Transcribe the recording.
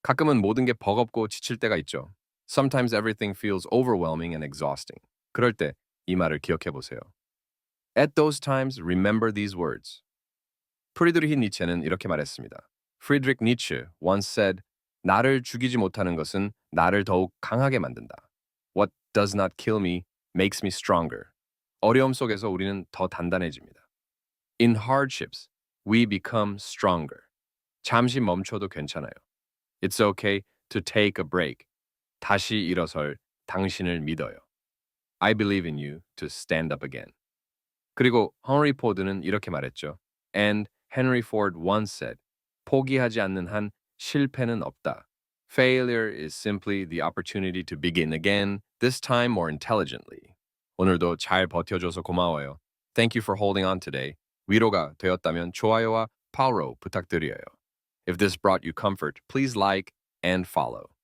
가끔은 모든 게 버겁고 지칠 때가 있죠. Sometimes everything feels overwhelming and exhausting. 그럴 때 이 말을 기억해 보세요. At those times, remember these words. 프리드리히 니체는 이렇게 말했습니다. Friedrich Nietzsche once said, 나를 죽이지 못하는 것은 나를 더욱 강하게 만든다. What does not kill me makes me stronger. 어려움 속에서 우리는 더 단단해집니다. In hardships, we become stronger. 잠시 멈춰도 괜찮아요. It's okay to take a break. 다시 일어설 당신을 믿어요. I believe in you to stand up again. 그리고 헨리 포드는 이렇게 말했죠. And Henry Ford once said, 포기하지 않는 한 실패는 없다. Failure is simply the opportunity to begin again, this time more intelligently. 오늘도 잘 버텨줘서 고마워요. Thank you for holding on today. 위로가 되었다면 좋아요와 팔로우 부탁드려요. If this brought you comfort, please like and follow.